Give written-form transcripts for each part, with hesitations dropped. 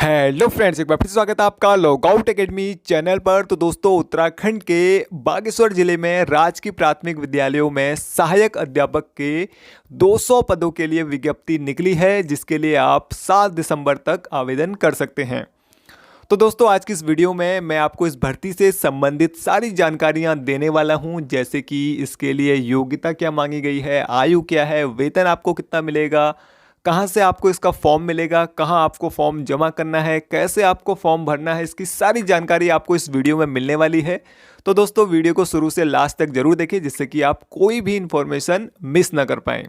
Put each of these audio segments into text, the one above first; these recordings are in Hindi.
हेलो फ्रेंड्स, एक बार फिर से स्वागत है आपका लॉगआउट एकेडमी चैनल पर। तो दोस्तों, उत्तराखंड के बागेश्वर जिले में राजकीय प्राथमिक विद्यालयों में सहायक अध्यापक के 200 पदों के लिए विज्ञप्ति निकली है, जिसके लिए आप 7 दिसंबर तक आवेदन कर सकते हैं। तो दोस्तों, आज की इस वीडियो में मैं आपको इस भर्ती से संबंधित सारी जानकारियां देने वाला हूं, जैसे कि इसके लिए योग्यता क्या मांगी गई है, आयु क्या है, वेतन आपको कितना मिलेगा, कहाँ से आपको इसका फॉर्म मिलेगा, कहाँ आपको फॉर्म जमा करना है, कैसे आपको फॉर्म भरना है, इसकी सारी जानकारी आपको इस वीडियो में मिलने वाली है। तो दोस्तों, वीडियो को शुरू से लास्ट तक जरूर देखें, जिससे कि आप कोई भी इंफॉर्मेशन मिस ना कर पाएं।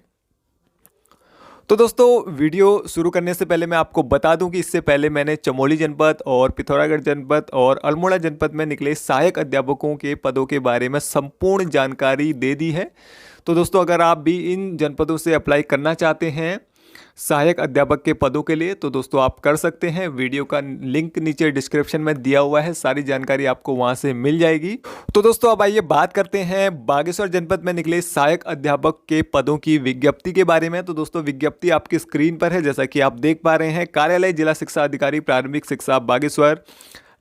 तो दोस्तों, वीडियो शुरू करने से पहले मैं आपको बता दूं कि इससे पहले मैंने चमोली जनपद और पिथौरागढ़ जनपद और अल्मोड़ा जनपद में निकले सहायक अध्यापकों के पदों के बारे में संपूर्ण जानकारी दे दी है। तो दोस्तों, अगर आप भी इन जनपदों से अप्लाई करना चाहते हैं सहायक अध्यापक के पदों के लिए, तो दोस्तों आप कर सकते हैं। वीडियो का लिंक नीचे डिस्क्रिप्शन में दिया हुआ है, सारी जानकारी आपको वहां से मिल जाएगी। तो दोस्तों, अब आइए बात करते हैं बागेश्वर जनपद में निकले सहायक अध्यापक के पदों की विज्ञप्ति के बारे में। तो दोस्तों, विज्ञप्ति आपकी स्क्रीन पर है, जैसा कि आप देख पा रहे हैं। कार्यालय जिला शिक्षा अधिकारी प्रारंभिक शिक्षा बागेश्वर,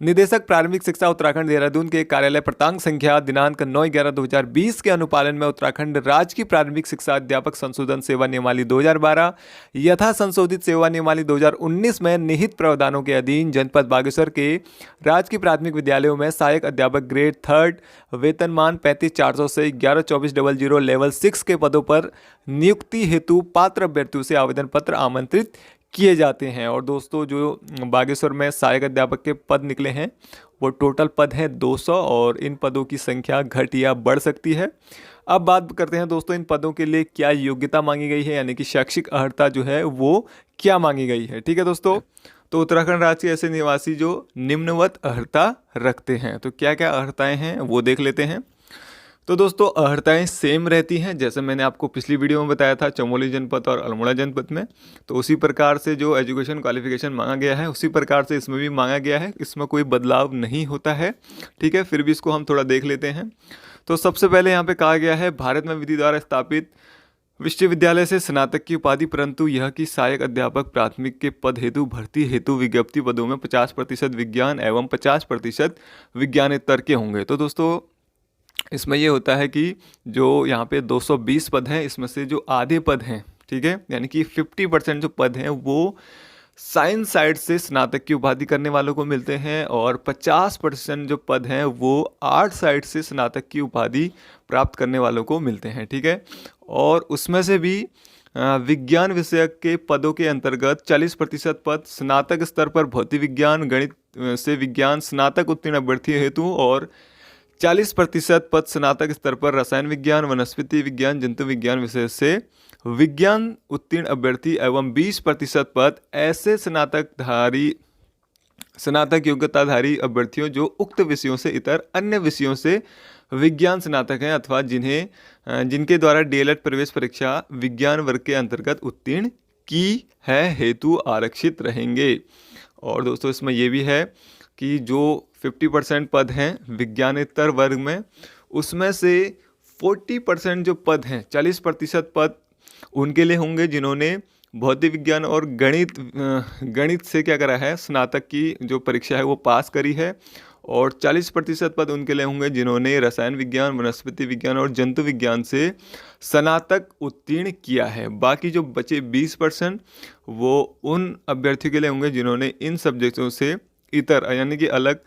निदेशक प्रारंभिक शिक्षा उत्तराखंड देहरादून के कार्यालय प्रतांग संख्या दिनांक 9/11/2020 के अनुपालन में उत्तराखंड राज्य की प्रारंभिक शिक्षा अध्यापक संशोधन सेवा नियमावली 2012 यथा संशोधित सेवा नियमावली 2019 में निहित प्रावधानों के अधीन जनपद बागेश्वर के राजकीय प्राथमिक विद्यालयों में सहायक अध्यापक ग्रेड 3 वेतनमान 35,400 से 11,24,00 लेवल 6 के पदों पर नियुक्ति हेतु पात्र अभ्यर्थियों से आवेदन पत्र आमंत्रित किए जाते हैं। और दोस्तों, जो बागेश्वर में सहायक अध्यापक के पद निकले हैं वो टोटल पद हैं 200, और इन पदों की संख्या घट या बढ़ सकती है। अब बात करते हैं दोस्तों, इन पदों के लिए क्या योग्यता मांगी गई है, यानी कि शैक्षिक अर्हता जो है वो क्या मांगी गई है। ठीक है दोस्तों, तो उत्तराखंड राज्य के ऐसे निवासी जो निम्नवत अर्हता रखते हैं, तो क्या क्या अर्हताएँ हैं वो देख लेते हैं। तो दोस्तों, अर्हताएँ सेम रहती हैं, जैसे मैंने आपको पिछली वीडियो में बताया था चमोली जनपद और अल्मोड़ा जनपद में। तो उसी प्रकार से जो एजुकेशन क्वालिफिकेशन मांगा गया है, उसी प्रकार से इसमें भी मांगा गया है, इसमें कोई बदलाव नहीं होता है। ठीक है, फिर भी इसको हम थोड़ा देख लेते हैं। तो सबसे पहले यहाँ पे कहा गया है, भारत में विधि द्वारा स्थापित विश्वविद्यालय से स्नातक की उपाधि, परंतु यह कि सहायक अध्यापक प्राथमिक के पद हेतु भर्ती हेतु विज्ञप्ति पदों में 50% विज्ञान एवं 50% विज्ञानेतर के होंगे। तो दोस्तों, इसमें ये होता है कि जो यहाँ पे 220 पद हैं, इसमें से जो आधे पद हैं, ठीक है, यानी कि 50% जो पद हैं वो साइंस साइड से स्नातक की उपाधि करने वालों को मिलते हैं, और 50% जो पद हैं वो आर्ट साइड से स्नातक की उपाधि प्राप्त करने वालों को मिलते हैं। ठीक है, और उसमें से भी विज्ञान विषय के पदों के अंतर्गत 40% पद स्नातक स्तर पर भौतिक विज्ञान गणित से विज्ञान स्नातक उत्तीर्ण अभ्यर्थी हेतु, और 40% पद स्नातक स्तर पर रसायन विज्ञान वनस्पति विज्ञान जंतु विज्ञान विषय से विज्ञान उत्तीर्ण अभ्यर्थी एवं 20% पद ऐसे स्नातक योग्यताधारी अभ्यर्थियों जो उक्त विषयों से इतर अन्य विषयों से विज्ञान स्नातक हैं, अथवा जिनके द्वारा डीएलएड प्रवेश परीक्षा विज्ञान वर्ग के अंतर्गत उत्तीर्ण की है हेतु आरक्षित रहेंगे। और दोस्तों, इसमें यह भी है कि जो 50% पद हैं विज्ञानेतर वर्ग में, उसमें से 40% जो पद हैं, 40% पद उनके लिए होंगे जिन्होंने भौतिक विज्ञान और गणित से क्या करा है, स्नातक की जो परीक्षा है वो पास करी है, और 40% पद उनके लिए होंगे जिन्होंने रसायन विज्ञान वनस्पति विज्ञान और जंतु विज्ञान से स्नातक उत्तीर्ण किया है। बाकी जो बचे 20% वो उन अभ्यर्थियों के लिए होंगे जिन्होंने इन सब्जेक्टों से इतर, यानी कि अलग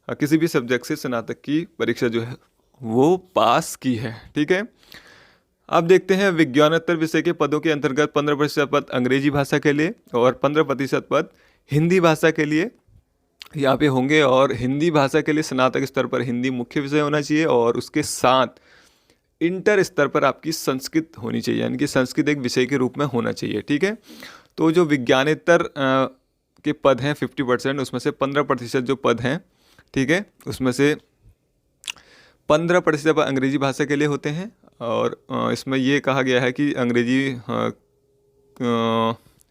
किसी भी सब्जेक्ट से स्नातक की परीक्षा जो है वो पास की है। ठीक है, अब देखते हैं विज्ञानेतर विषय के पदों के अंतर्गत 15% पद अंग्रेजी भाषा के लिए और 15% पद हिंदी भाषा के लिए यहाँ पे होंगे। और हिंदी भाषा के लिए स्नातक स्तर पर हिंदी मुख्य विषय होना चाहिए, और उसके साथ इंटर स्तर पर आपकी संस्कृत होनी चाहिए, यानी कि संस्कृत एक विषय के रूप में होना चाहिए। ठीक है, तो जो विज्ञानेतर के पद हैं 50%, उसमें से 15% जो पद हैं, ठीक है, उसमें से 15% अंग्रेजी भाषा के लिए होते हैं। और इसमें ये कहा गया है कि अंग्रेजी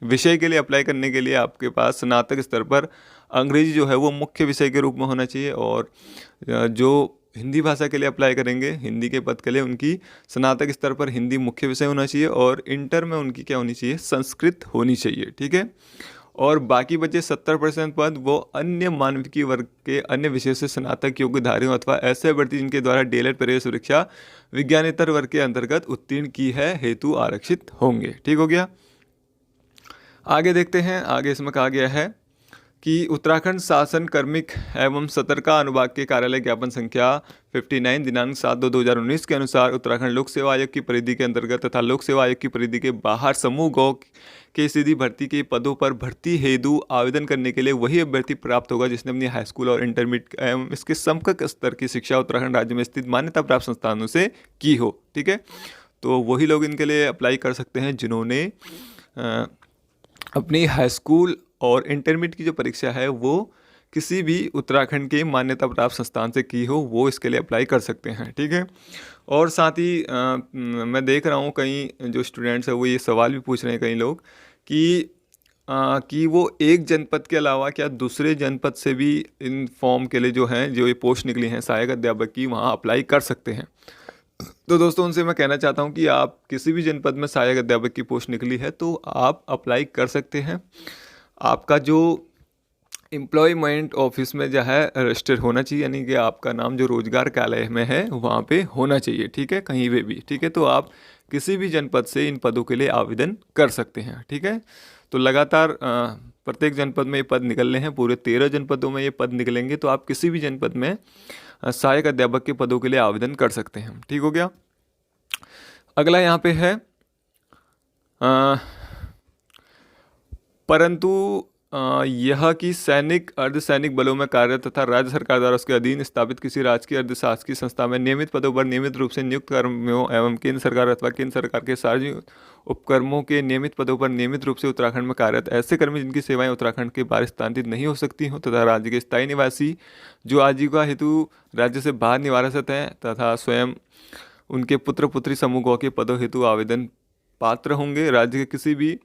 विषय के लिए अप्लाई करने के लिए आपके पास स्नातक स्तर पर अंग्रेजी जो है वो मुख्य विषय के रूप में होना चाहिए, और जो हिंदी भाषा के लिए अप्लाई करेंगे हिंदी के पद के लिए, उनकी स्नातक स्तर पर हिंदी मुख्य विषय होना चाहिए, और इंटर में उनकी क्या होनी चाहिए, संस्कृत होनी चाहिए। ठीक है, और बाकी बचे 70% पद वो अन्य मानविकी वर्ग के अन्य विषय से स्नातक योग्यधारियों अथवा ऐसे अभ्यर्थी जिनके द्वारा डीएलएड प्रवेश परीक्षा विज्ञानेतर वर्ग के अंतर्गत उत्तीर्ण की है हेतु आरक्षित होंगे। ठीक हो गया। आगे देखते हैं। आगे इसमें कहा गया है कि उत्तराखंड शासन कार्मिक एवं सतर्कता अनुभाग के कार्यालय ज्ञापन संख्या 59 दिनांक 7/2/2019 के अनुसार उत्तराखंड लोक सेवा आयोग की परिधि के अंतर्गत तथा लोक सेवा आयोग की परिधि के बाहर समूह गौ के सीधी भर्ती के पदों पर भर्ती हेतु आवेदन करने के लिए वही अभ्यर्थी प्राप्त होगा जिसने अपनी हाई स्कूल और इंटरमीडिएट एवं इसके समकक्ष स्तर की शिक्षा उत्तराखंड राज्य में स्थित मान्यता प्राप्त संस्थानों से की हो। ठीक है, तो वही लोग इनके लिए अप्लाई कर सकते हैं जिन्होंने अपनी हाई स्कूल और इंटरमीडिएट की जो परीक्षा है वो किसी भी उत्तराखंड के मान्यता प्राप्त संस्थान से की हो, वो इसके लिए अप्लाई कर सकते हैं। ठीक है, और साथ ही मैं देख रहा हूँ कई जो स्टूडेंट्स हैं वो ये सवाल भी पूछ रहे हैं कई लोग कि वो एक जनपद के अलावा क्या दूसरे जनपद से भी इन फॉर्म के लिए जो हैं जो ये पोस्ट निकली हैं सहायक अध्यापक की वहाँ अप्लाई कर सकते हैं। तो दोस्तों उनसे मैं कहना चाहता हूँ कि आप किसी भी जनपद में सहायक अध्यापक की पोस्ट निकली है तो आप अप्लाई कर सकते हैं। आपका जो एम्प्लॉयमेंट ऑफिस में जो है रजिस्टर होना चाहिए, यानी कि आपका नाम जो रोजगार कार्यालय में है वहाँ पे होना चाहिए। ठीक है, कहीं पे भी। ठीक है, तो आप किसी भी जनपद से इन पदों के लिए आवेदन कर सकते हैं। ठीक है, तो लगातार प्रत्येक जनपद में ये पद निकलने हैं, पूरे 13 जनपदों में ये पद निकलेंगे, तो आप किसी भी जनपद में सहायक अध्यापक के पदों के लिए आवेदन कर सकते हैं। ठीक हो गया। अगला यहाँ पे है परंतु यह कि सैनिक अर्धसैनिक बलों में कार्यरत तथा राज्य सरकार द्वारा उसके अधीन स्थापित किसी राजकीय अर्धशासकीय संस्था में नियमित पदों पर नियमित रूप से नियुक्त कर्मियों एवं केंद्र सरकार अथवा केंद्र सरकार के सार्वजनिक उपक्रमों के नियमित पदों पर नियमित रूप से उत्तराखंड में कार्यरत ऐसे कर्मी जिनकी सेवाएं उत्तराखंड के बाहर स्थानांतरित नहीं हो सकती हों तथा राज्य के स्थायी निवासी जो आजीविका हेतु राज्य से बाहर निवासरत हैं तथा स्वयं उनके पुत्र पुत्री समूहों के पदों हेतु आवेदन पात्र होंगे। राज्य के किसी भी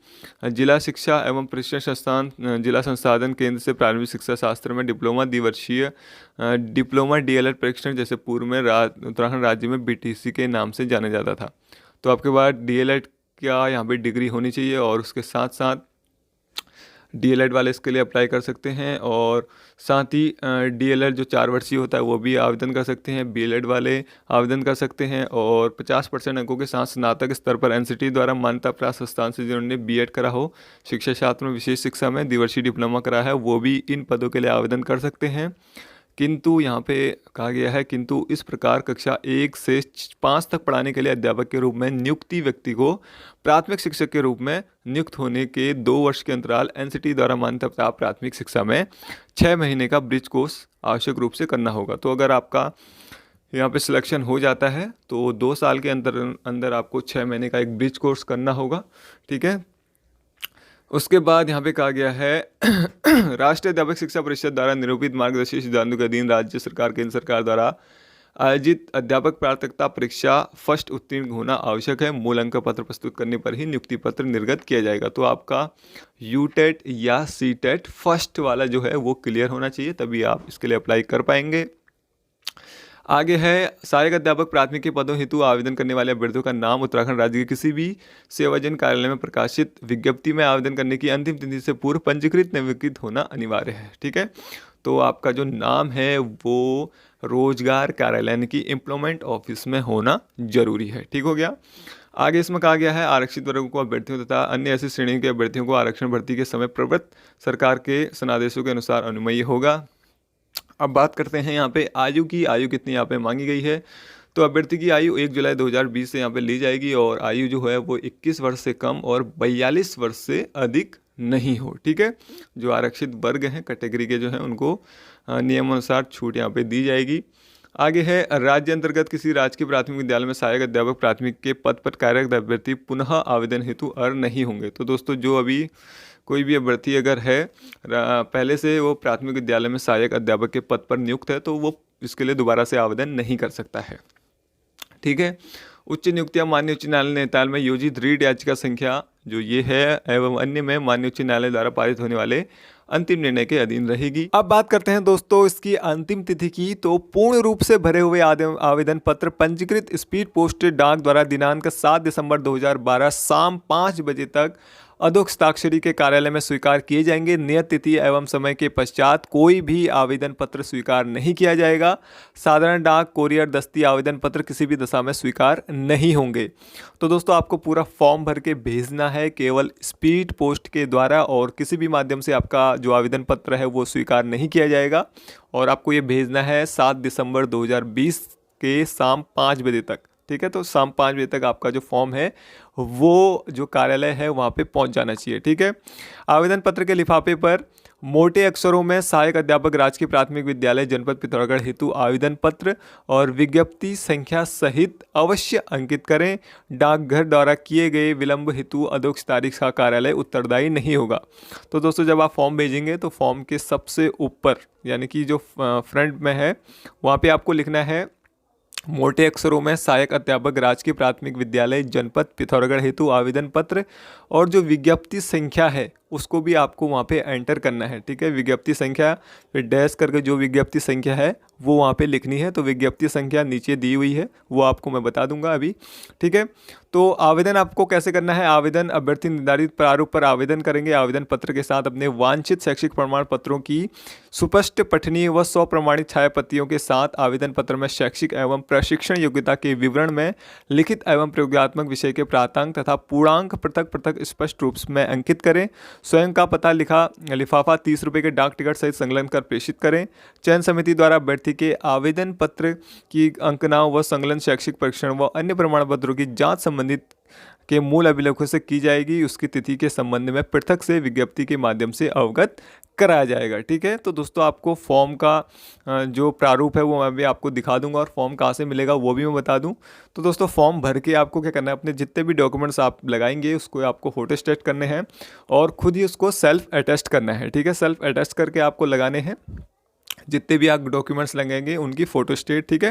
जिला शिक्षा एवं प्रशिक्षण संस्थान जिला संसाधन केंद्र से प्रारंभिक शिक्षा शास्त्र में डिप्लोमा द्विवर्षीय डिप्लोमा डीएलएड प्रशिक्षण जैसे पूर्व में उत्तराखंड राज्य में बीटीसी के नाम से जाना जाता था, तो आपके पास डीएलएड का यहाँ पे डिग्री होनी चाहिए और उसके साथ साथ डीएलएड वाले इसके लिए अप्लाई कर सकते हैं और साथ ही डीएलएड जो 4 वर्षीय होता है वो भी आवेदन कर सकते हैं, बीएलएड वाले आवेदन कर सकते हैं और 50% अंकों के साथ स्नातक स्तर पर एनसीटी द्वारा मान्यता प्राप्त संस्थान से जिन्होंने बीएड करा हो, शिक्षा शास्त्र में विशेष शिक्षा में द्विवर्षीय डिप्लोमा करा है, वो भी इन पदों के लिए आवेदन कर सकते हैं। किंतु यहाँ पे कहा गया है किंतु इस प्रकार कक्षा 1 से 5 तक पढ़ाने के लिए अध्यापक के रूप में नियुक्ति व्यक्ति को प्राथमिक शिक्षक के रूप में नियुक्त होने के 2 वर्ष के अंतराल एनसीटी द्वारा मान्यता प्राप्त प्राथमिक शिक्षा में 6 महीने का ब्रिज कोर्स आवश्यक रूप से करना होगा। तो अगर आपका यहाँ पे सिलेक्शन हो जाता है तो 2 साल के अंदर आपको 6 महीने का एक ब्रिज कोर्स करना होगा। ठीक है, उसके बाद यहाँ पे कहा गया है राष्ट्रीय अध्यापक शिक्षा परिषद द्वारा निरूपित मार्गदर्शी सिद्धांतों के अधीन राज्य सरकार केंद्र सरकार द्वारा आयोजित अध्यापक पात्रता परीक्षा फर्स्ट उत्तीर्ण होना आवश्यक है। मूल अंक पत्र प्रस्तुत करने पर ही नियुक्ति पत्र निर्गत किया जाएगा। तो आपका यूटेट या सीटेट फर्स्ट वाला जो है वो क्लियर होना चाहिए, तभी आप इसके लिए अप्लाई कर पाएंगे। आगे है सहायक अध्यापक प्राथमिक के पदों हेतु आवेदन करने वाले अभ्यर्थियों का नाम उत्तराखंड राज्य के किसी भी सेवाजन कार्यालय में प्रकाशित विज्ञप्ति में आवेदन करने की अंतिम तिथि से पूर्व पंजीकृत नवीकृत होना अनिवार्य है। ठीक है, तो आपका जो नाम है वो रोजगार कार्यालय यानी कि एम्प्लॉयमेंट ऑफिस में होना जरूरी है। ठीक हो गया। आगे इसमें कहा गया है आरक्षित वर्गों को अभ्यर्थियों तथा अन्य ऐसी श्रेणी के अभ्यर्थियों को आरक्षण भर्ती के समय प्रवृत्त सरकार के सनादेशों के अनुसार अनुमेय होगा। अब बात करते हैं यहाँ पे आयु की। आयु कितनी यहाँ पे मांगी गई है, तो अभ्यर्थी की आयु 1 जुलाई 2020 से यहाँ पे ली जाएगी और आयु जो है वो 21 वर्ष से कम और 42 वर्ष से अधिक नहीं हो। ठीक है, जो आरक्षित वर्ग हैं कैटेगरी के जो हैं उनको नियमानुसार छूट यहाँ पे दी जाएगी। आगे है राज्य अंतर्गत किसी राजकीय प्राथमिक विद्यालय में सहायक अध्यापक प्राथमिक के पद पर कार्यरत अभ्यर्थी पुनः आवेदन हेतु अर्ह नहीं होंगे। तो दोस्तों जो अभी कोई भी अभ्यर्थी अगर है पहले से वो प्राथमिक विद्यालय में सहायक अध्यापक के पद पर नियुक्त है तो वो इसके लिए दोबारा से आवेदन नहीं कर सकता है। ठीक है, उच्च नियुक्तियां माननीय उच्च न्यायालय नैनीताल में योजित रीट याचिका संख्या जो ये है एवं अन्य में माननीय उच्च न्यायालय द्वारा पारित होने वाले अंतिम निर्णय के अधीन रहेगी। अब बात करते हैं दोस्तों इसकी अंतिम तिथि की। तो पूर्ण रूप से भरे हुए आवेदन पत्र पंजीकृत स्पीड पोस्ट डाक द्वारा दिनांक 7 दिसंबर 2012 शाम 5 बजे तक अधोक्ष हस्ताक्षरी के कार्यालय में स्वीकार किए जाएंगे। नियत तिथि एवं समय के पश्चात कोई भी आवेदन पत्र स्वीकार नहीं किया जाएगा। साधारण डाक, कोरियर, दस्ती आवेदन पत्र किसी भी दशा में स्वीकार नहीं होंगे। तो दोस्तों आपको पूरा फॉर्म भर के भेजना है केवल स्पीड पोस्ट के द्वारा, और किसी भी माध्यम से आपका जो आवेदन पत्र है वो स्वीकार नहीं किया जाएगा। और आपको ये भेजना है 7 दिसंबर 2020 के शाम 5 बजे तक। ठीक है, तो शाम 5 बजे तक आपका जो फॉर्म है वो जो कार्यालय है वहाँ पे पहुँच जाना चाहिए। ठीक है, आवेदन पत्र के लिफाफे पर मोटे अक्षरों में सहायक अध्यापक राजकीय प्राथमिक विद्यालय जनपद पिथौरागढ़ हेतु आवेदन पत्र और विज्ञप्ति संख्या सहित अवश्य अंकित करें। डाकघर द्वारा किए गए विलंब हेतु अधोक्ष तारीख का कार्यालय उत्तरदायी नहीं होगा। तो दोस्तों जब आप फॉर्म भेजेंगे तो फॉर्म के सबसे ऊपर यानी कि जो फ्रंट में है वहाँ पे आपको लिखना है मोटे अक्षरों में सहायक अध्यापक राजकीय प्राथमिक विद्यालय जनपद पिथौरागढ़ हेतु आवेदन पत्र, और जो विज्ञप्ति संख्या है उसको भी आपको वहाँ पे एंटर करना है। ठीक है, विज्ञप्ति संख्या फिर डैश करके जो विज्ञप्ति संख्या है वो वहाँ पे लिखनी है। तो विज्ञप्ति संख्या नीचे दी हुई है, वो आपको मैं बता दूंगा अभी। ठीक है, तो आवेदन आपको कैसे करना है। आवेदन अभ्यर्थी निर्धारित प्रारूप पर आवेदन करेंगे। आवेदन पत्र के साथ अपने वांछित शैक्षिक प्रमाण पत्रों की सुस्पष्ट पठनीय व स्वप्रमाणित छायाप्रतियों के साथ आवेदन पत्र में शैक्षिक एवं प्रशिक्षण योग्यता के विवरण में लिखित एवं प्रयोगात्मक विषय के प्रातांक तथा पूर्णांक पृथक पृथक स्पष्ट रूप में अंकित करें। स्वयं का पता लिखा लिफाफा 30 रुपये के डाक टिकट सहित संकलन कर प्रेषित करें। चयन समिति द्वारा अभ्यर्थी के आवेदन पत्र की अंकनाओं व संकलन, शैक्षिक परीक्षण व अन्य प्रमाण पत्रों की जांच संबंधित के मूल अभिलेखों से की जाएगी। उसकी तिथि के संबंध में पृथक से विज्ञप्ति के माध्यम से अवगत कराया जाएगा। ठीक है, तो दोस्तों आपको फॉर्म का जो प्रारूप है वो मैं भी आपको दिखा दूंगा, और फॉर्म कहाँ से मिलेगा वो भी मैं बता दूं। तो दोस्तों फॉर्म भर के आपको क्या करना है, अपने जितने भी डॉक्यूमेंट्स आप लगाएंगे उसको आपको फोटो स्टेट करने हैं और खुद ही उसको सेल्फ अटेस्ट करना है। ठीक है, सेल्फ अटेस्ट करके आपको लगाने हैं जितने भी आप डॉक्यूमेंट्स लगेंगे उनकी फ़ोटो स्टेट। ठीक है,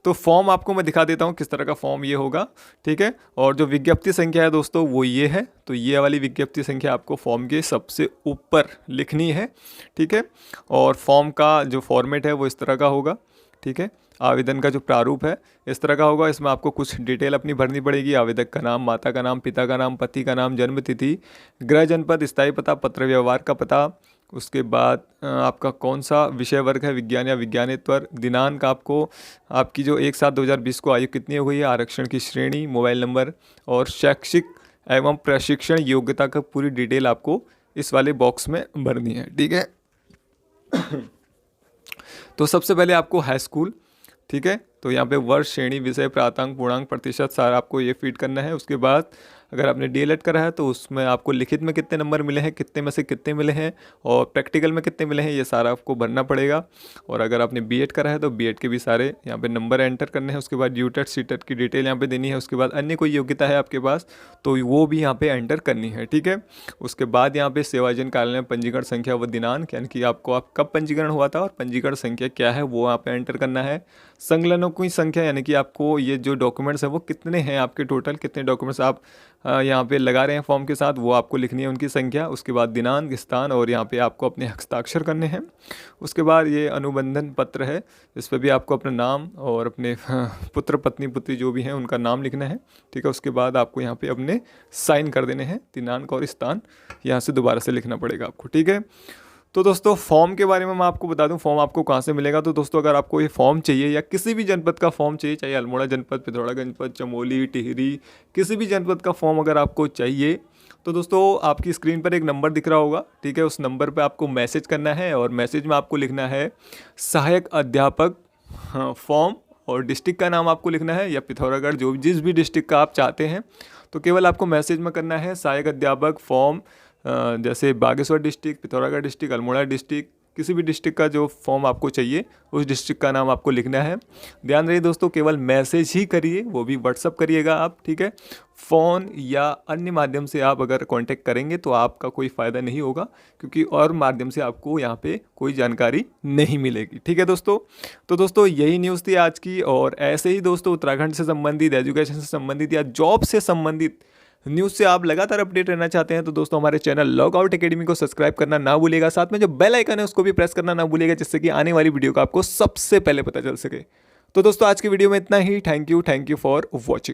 तो फॉर्म आपको मैं दिखा देता हूँ किस तरह का फॉर्म ये होगा। ठीक है, और जो विज्ञप्ति संख्या है दोस्तों वो ये है, तो ये वाली विज्ञप्ति संख्या आपको फॉर्म के सबसे ऊपर लिखनी है। ठीक है, और फॉर्म का जो फॉर्मेट है वो इस तरह का होगा। ठीक है, आवेदन का जो प्रारूप है इस तरह का होगा। इसमें आपको कुछ डिटेल अपनी भरनी पड़ेगी। आवेदक का नाम, माता का नाम, पिता का नाम, पति का नाम, जन्म तिथि, गृह जनपद, स्थायी पता, पत्र व्यवहार का पता, उसके बाद आपका कौन सा विषय वर्ग है, विज्ञान या विज्ञानेतर, दिनांक आपको, आपकी जो 1/7/2020 को आयु कितनी हो गई है, आरक्षण की श्रेणी, मोबाइल नंबर, और शैक्षिक एवं प्रशिक्षण योग्यता का पूरी डिटेल आपको इस वाले बॉक्स में भरनी है। ठीक है, तो सबसे पहले आपको हाई स्कूल, ठीक है, तो यहाँ पे वर्ष, श्रेणी, विषय, प्रातांक, पूर्णांक, प्रतिशत सारा आपको ये फीड करना है। उसके बाद अगर आपने डीएलएड करा है तो उसमें आपको लिखित में कितने नंबर मिले हैं, कितने में से कितने मिले हैं, और प्रैक्टिकल में कितने मिले हैं, ये सारा आपको भरना पड़ेगा। और अगर आपने बीएड करा है तो बीएड के भी सारे यहाँ पे नंबर एंटर करने हैं। उसके बाद यूटेट सीटेट की डिटेल यहाँ पे देनी है। उसके बाद अन्य कोई योग्यता है आपके पास तो वो भी यहाँ पे एंटर करनी है। ठीक है, उसके बाद यहाँ पे सेवाजन कार्यालय में पंजीकरण संख्या व दिनांक, यानी कि आपको आप कब पंजीकरण हुआ था और पंजीकरण संख्या क्या है वो यहाँ पे एंटर करना है। संलग्नों की संख्या, यानी कि आपको ये जो डॉक्यूमेंट्स है वो कितने हैं, आपके टोटल कितने डॉक्यूमेंट्स आप यहाँ पे लगा रहे हैं फॉर्म के साथ, वो आपको लिखनी है उनकी संख्या। उसके बाद दिनांक, स्थान, और यहाँ पे आपको अपने हस्ताक्षर करने हैं। उसके बाद ये अनुबंधन पत्र है, इस पर भी आपको अपना नाम और अपने पुत्र, पत्नी, पुत्री जो भी हैं उनका नाम लिखना है। ठीक है, उसके बाद आपको यहाँ पे अपने साइन कर देने हैं। दिनांक और स्थान यहाँ से दोबारा से लिखना पड़ेगा आपको। ठीक है, तो दोस्तों फॉर्म के बारे में मैं आपको बता दूं, फॉर्म आपको कहाँ से मिलेगा। तो दोस्तों अगर आपको ये फॉर्म चाहिए या किसी भी जनपद का फॉर्म चाहिए, चाहे अल्मोड़ा जनपद, पिथौरागढ़ जनपद, चमोली, टिहरी, किसी भी जनपद का फॉर्म अगर आपको चाहिए तो दोस्तों आपकी स्क्रीन पर एक नंबर दिख रहा होगा। ठीक है, उस नंबर पर आपको मैसेज करना है और मैसेज में आपको लिखना है सहायक अध्यापक फॉर्म, और डिस्ट्रिक्ट का नाम आपको लिखना है, या पिथौरागढ़ जो जिस भी डिस्ट्रिक्ट का आप चाहते हैं तो केवल आपको मैसेज में करना है सहायक अध्यापक फॉर्म, जैसे Bageshwar district, Pithoragarh district, Almora district, किसी भी डिस्ट्रिक्ट का जो फॉर्म आपको चाहिए उस डिस्ट्रिक्ट का नाम आपको लिखना है। ध्यान रहिए दोस्तों, केवल मैसेज ही करिए, वो भी व्हाट्सअप करिएगा आप। ठीक है, फ़ोन या अन्य माध्यम से आप अगर कांटेक्ट करेंगे तो आपका कोई फ़ायदा नहीं होगा, क्योंकि और माध्यम से आपको यहाँ पे कोई जानकारी नहीं मिलेगी। ठीक है दोस्तों, तो दोस्तों यही न्यूज़ थी आज की, और ऐसे ही दोस्तों उत्तराखंड से संबंधित, एजुकेशन से संबंधित या जॉब से संबंधित न्यूज़ से आप लगातार अपडेट रहना चाहते हैं तो दोस्तों हमारे चैनल लॉगआउट एकेडमी को सब्सक्राइब करना ना भूलिएगा। साथ में जो बेल आइकन है उसको भी प्रेस करना ना भूलिएगा, जिससे कि आने वाली वीडियो का आपको सबसे पहले पता चल सके। तो दोस्तों आज की वीडियो में इतना ही। Thank you for watching.